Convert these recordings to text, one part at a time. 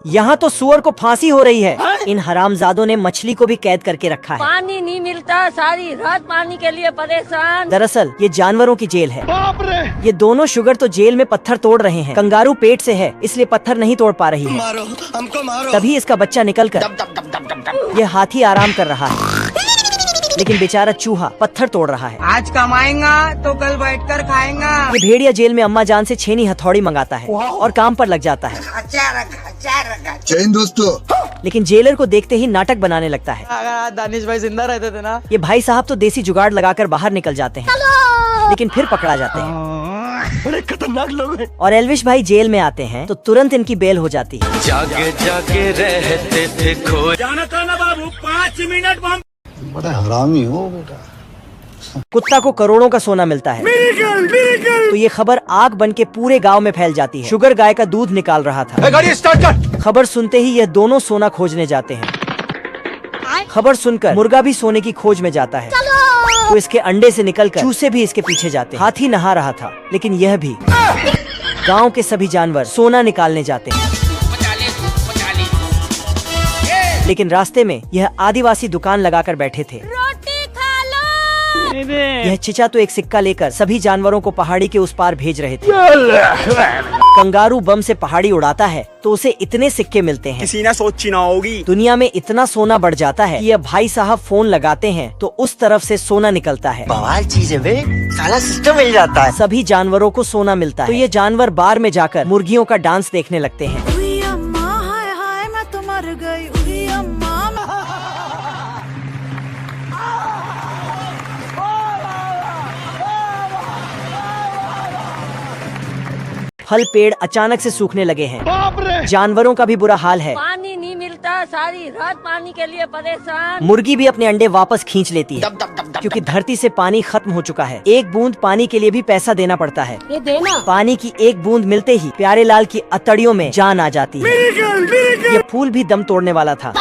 यहाँ तो सुअर को फांसी हो रही है। इन हरामजादों ने मछली को भी कैद करके रखा है। पानी नहीं मिलता, सारी रात पानी के लिए परेशान। दरअसल ये जानवरों की जेल है। बाप रे! ये दोनों शुगर तो जेल में पत्थर तोड़ रहे हैं। कंगारू पेट से है इसलिए पत्थर नहीं तोड़ पा रही है। मारो, हमको मारो। तभी इसका बच्चा निकलकर ये हाथी आराम कर रहा है, लेकिन बेचारा चूहा पत्थर तोड़ रहा है। आज कमाएगा तो कल बैठकर खाएगा। ये भेड़िया जेल में अम्मा जान से छेनी हथौड़ी मंगाता है और काम पर लग जाता है। जय हिंद दोस्तों। लेकिन जेलर को देखते ही नाटक बनाने लगता है। अगर दानिश भाई जिंदा रहते थे ना। ये भाई साहब तो देसी जुगाड़ लगाकर बाहर निकल जाते हैं, लेकिन फिर पकड़ा जाते हैं। बड़े खतरनाक लोग हैं। और एल्विश भाई जेल में आते हैं तो तुरंत इनकी बेल हो जाती है। जागे जागे रहते थे खोए। जाना था ना बाबू, 5 मिनट बम। बड़ा हरामी हो बेटा। कुत्ता को करोड़ों का सोना मिलता है। तो ये खबर आग बन के पूरे गांव में फैल जाती है। शुगर गाय का दूध निकाल रहा था। गाड़ी स्टार्ट कर। खबर सुनते ही यह दोनों सोना खोजने जाते हैं। खबर सुनकर मुर्गा भी सोने की खोज में जाता है। तो इसके अंडे से निकलकर चूसे भी इसके पीछे जाते हैं। हाथी नहा रहा था, लेकिन यह भी। गांव के सभी जानवर सोना निकालने जाते हैं, लेकिन रास्ते में यह आदिवासी दुकान लगाकर बैठे थे। रोटी खा लो। यह चिचा तो एक सिक्का लेकर सभी जानवरों को पहाड़ी के उस पार भेज रहे थे। कंगारू बम से पहाड़ी उड़ाता है तो उसे इतने सिक्के मिलते हैं, किसी ने सोची ना होगी। दुनिया में इतना सोना बढ़ जाता है कि यह भाई साहब फोन लगाते हैं तो उस तरफ से सोना निकलता है। बवाल चीज है बे, साला सिस्टम मिल जाता है। सभी जानवरों को सोना मिलता है तो ये जानवर बार में जाकर मुर्गियों का डांस देखने लगते हैं। फल पेड़ अचानक से सूखने लगे हैं। बाप रे! जानवरों का भी बुरा हाल है। पानी नहीं मिलता, सारी रात पानी के लिए परेशान। मुर्गी भी अपने अंडे वापस खींच लेती है, क्योंकि धरती से पानी खत्म हो चुका है। एक बूंद पानी के लिए भी पैसा देना पड़ता है। ये देना। पानी की एक बूंद मिलते ही प्यारे लाल की अतड़ियों में जान आ जाती है। ये फूल भी दम तोड़ने वाला था।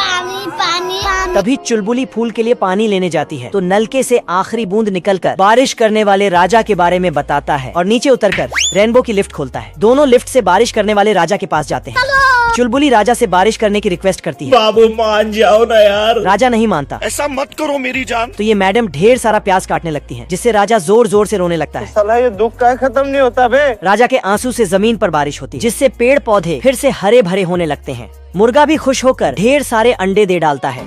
तभी चुलबुली फूल के लिए पानी लेने जाती है तो नलके से आखिरी बूंद निकलकर बारिश करने वाले राजा के बारे में बताता है और नीचे उतरकर रेनबो की लिफ्ट खोलता है। दोनों लिफ्ट से बारिश करने वाले राजा के पास जाते हैं। चुलबुली राजा से बारिश करने की रिक्वेस्ट करती है। बाबू मान जाओ ना यार। राजा नहीं मानता। ऐसा मत करो मेरी जान। तो ये मैडम ढेर सारा प्याज काटने लगती हैं, जिससे राजा जोर जोर से रोने लगता है। साला ये दुख का खत्म नहीं होता बे। राजा के आंसू से जमीन पर बारिश होती है, जिससे पेड़ पौधे फिर से हरे भरे होने लगते हैं। मुर्गा भी खुश होकर ढेर सारे अंडे दे डालता है।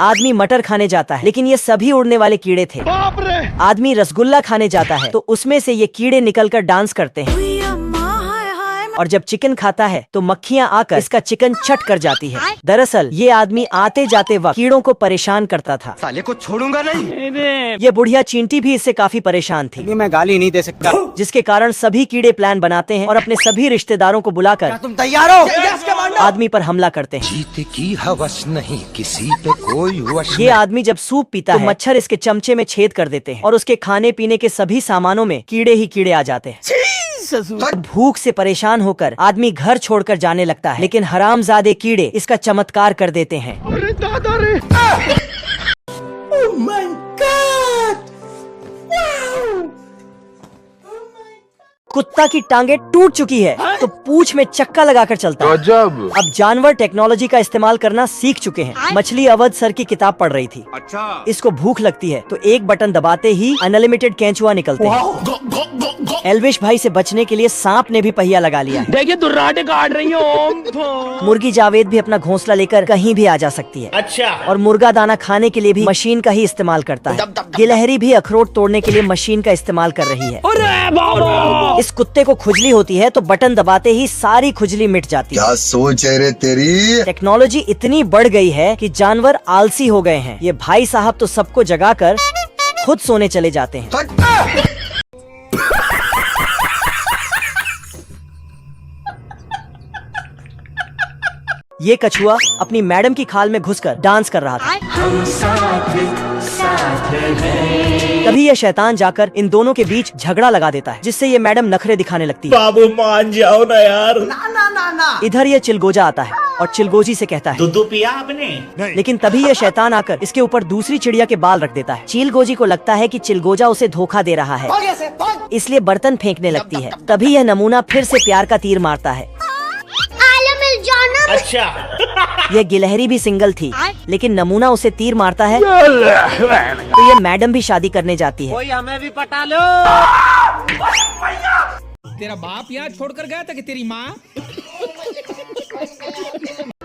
आदमी मटर खाने जाता है, लेकिन ये सभी उड़ने वाले कीड़े थे। बाप रे! आदमी रसगुल्ला खाने जाता है तो उसमें से ये कीड़े निकलकर डांस करते हैं। और जब चिकन खाता है तो मक्खियाँ आकर इसका चिकन चट कर जाती है। दरअसल ये आदमी आते जाते वक्त कीड़ों को परेशान करता था। साले को छोड़ूंगा नहीं। ये बुढ़िया चींटी भी इससे काफी परेशान थी, मैं गाली नहीं दे सकता। जिसके कारण सभी कीड़े प्लान बनाते हैं और अपने सभी रिश्तेदारों को बुलाकर तुम तैयार हो? आदमी पर हमला करते हैं। जीत की हवस नहीं किसी पे कोई वश ये आदमी जब सूप पीता है तो मच्छर इसके चमचे में छेद कर देते हैं और उसके खाने पीने के सभी सामानों में कीड़े ही कीड़े आ जाते हैं। भूख से परेशान होकर आदमी घर छोड़कर जाने लगता है, लेकिन हरामजादे कीड़े इसका चमत्कार कर देते हैं। अरे दादा रे! Oh my God! कुत्ता की टांगे टूट चुकी है तो पूंछ में चक्का लगाकर चलता है। अब जानवर टेक्नोलॉजी का इस्तेमाल करना सीख चुके हैं। मछली अवध सर की किताब पढ़ रही थी। अच्छा। इसको भूख लगती है तो एक बटन दबाते ही अनलिमिटेड केंचुआ निकलते हैं। एल्विश भाई से बचने के लिए सांप ने भी पहिया लगा लिया है। देखिए दुर्राटे काट रही हो। मुर्गी जावेद भी अपना घोंसला लेकर कहीं भी आ जा सकती है। अच्छा। और मुर्गा दाना खाने के लिए भी मशीन का ही इस्तेमाल करता है। गिलहरी भी अखरोट तोड़ने के लिए मशीन का इस्तेमाल कर रही है। अरे बाबा! इस कुत्ते को खुजली होती है तो बटन दबाते ही सारी खुजली मिट जाती है। क्या सोच है रे तेरी? टेक्नोलॉजी इतनी बढ़ गई है कि जानवर आलसी हो गए हैं। ये भाई साहब तो सबको जगाकर खुद सोने चले जाते हैं। ये कछुआ अपनी मैडम की खाल में घुसकर डांस कर रहा था। तभी यह शैतान जाकर इन दोनों के बीच झगड़ा लगा देता है, जिससे ये मैडम नखरे दिखाने लगती है। बाबू मान जाओ ना यार। इधर यह चिलगोजा आता है और चिलगोजी से कहता है दूध पिया आपने? लेकिन तभी यह शैतान आकर इसके ऊपर दूसरी चिड़िया के बाल रख देता है। चिलगोजी को लगता है कि चिलगोजा उसे धोखा दे रहा है, इसलिए बर्तन फेंकने लगती है। तभी यह नमूना फिर से प्यार का तीर मारता है। अच्छा। यह गिलहरी भी सिंगल थी, लेकिन नमूना उसे तीर मारता है तो यह मैडम भी शादी करने जाती है। कोई हमें भी पटा लो। तेरा बाप यहाँ छोड़कर गया था कि तेरी माँ?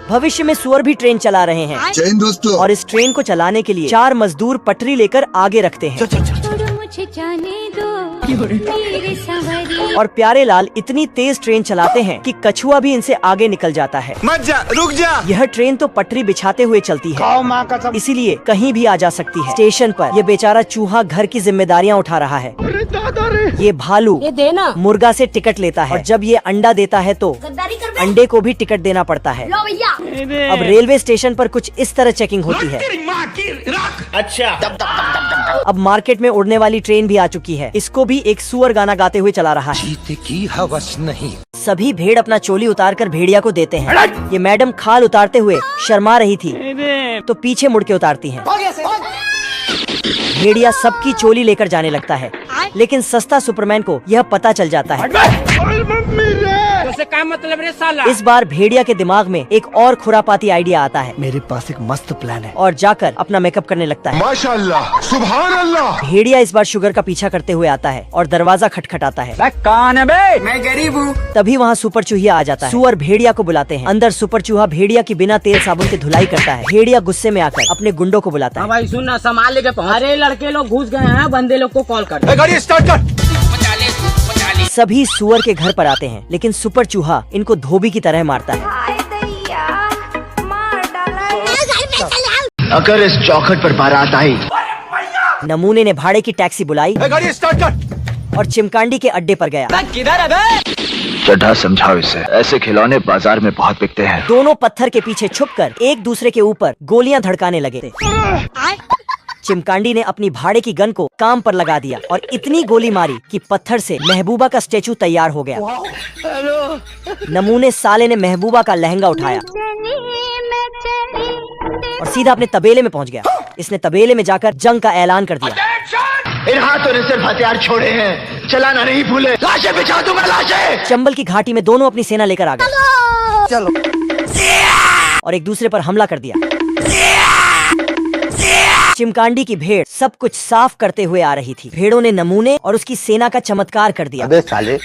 भविष्य में सुअर भी ट्रेन चला रहे हैं जय हिंद दोस्तों। और इस ट्रेन को चलाने के लिए 4 मजदूर पटरी लेकर आगे रखते हैं। मुझे जाने दो मेरे सवरी। और प्यारे लाल इतनी तेज ट्रेन चलाते हैं कि कछुआ भी इनसे आगे निकल जाता है। मत जा, रुक जा। यह ट्रेन तो पटरी बिछाते हुए चलती है, इसीलिए कहीं भी आ जा सकती है। स्टेशन पर यह बेचारा चूहा घर की जिम्मेदारियां उठा रहा है। ये भालू देना मुर्गा से टिकट लेता है और जब ये अंडा देता है तो अंडे को भी टिकट देना पड़ता है। अब रेलवे स्टेशन पर कुछ इस तरह चेकिंग होती है। अच्छा। अब मार्केट में उड़ने वाली ट्रेन भी आ चुकी है। इसको भी एक सुअर गाना गाते हुए चला रहा है। जीते की हवस नहीं। सभी भेड़ अपना चोली उतार कर भेड़िया को देते हैं। ये मैडम खाल उतारते हुए शर्मा रही थी तो पीछे मुड़ के उतारती हैं। भेड़िया सबकी चोली लेकर जाने लगता है, लेकिन सस्ता सुपरमैन को यह पता चल जाता है। उससे क्या मतलब रे साला? इस बार भेड़िया के दिमाग में एक और खुरापाती आइडिया आता है। मेरे पास एक मस्त प्लान है। और जाकर अपना मेकअप करने लगता है। माशाअल्लाह, सुभान अल्लाह। भेड़िया इस बार शुगर का पीछा करते हुए आता है और दरवाजा खटखटाता है। कौन है बे? मैं गरीब हूँ। तभी वहाँ सुपर चूहिया आ जाता है। सुअर भेड़िया को बुलाते हैं। अंदर सुपर चूहा भेड़िया की बिना तेल साबुन के धुलाई करता है। भेड़िया गुस्से में आकर अपने गुंडों को बुलाता है। भाई सुन ना, संभाल लेके पहुँच। अरे लड़के लोग घुस गए हैं, बंदे लोग को कॉल कर। गाड़ी स्टार्ट कर। सभी सुअर के घर पर आते हैं, लेकिन सुपर चूहा इनको धोबी की तरह मारता है। अगर इस चौखट पर बारात आई। नमूने ने भाड़े की टैक्सी बुलाई गाड़ी स्टार्ट कर। और चिमकांडी के अड्डे पर गया। किधर है बे? चढ़ा समझाओ इसे, ऐसे खिलौने बाजार में बहुत बिकते हैं। दोनों पत्थर के पीछे छुपकर एक दूसरे के ऊपर गोलियां धड़काने लगे। चिमकांडी ने अपनी भाड़े की गन को काम पर लगा दिया और इतनी गोली मारी कि पत्थर से महबूबा का स्टेचू तैयार हो गया। नमूने साले ने महबूबा का लहंगा उठाया और सीधा अपने तबेले में पहुंच गया। इसने तबेले में जाकर जंग का ऐलान कर दिया। इन हाथों ने सिर्फ हथियार छोड़े हैं, चलाना नहीं भूले। लाशें बिछा दूंगा, लाशें। चंबल की घाटी में दोनों अपनी सेना लेकर आ गए। चलो। और एक दूसरे पर हमला कर दिया। चिमकांडी की भेड़ सब कुछ साफ करते हुए आ रही थी। भेड़ों ने नमूने और उसकी सेना का चमत्कार कर दिया। अबे साले।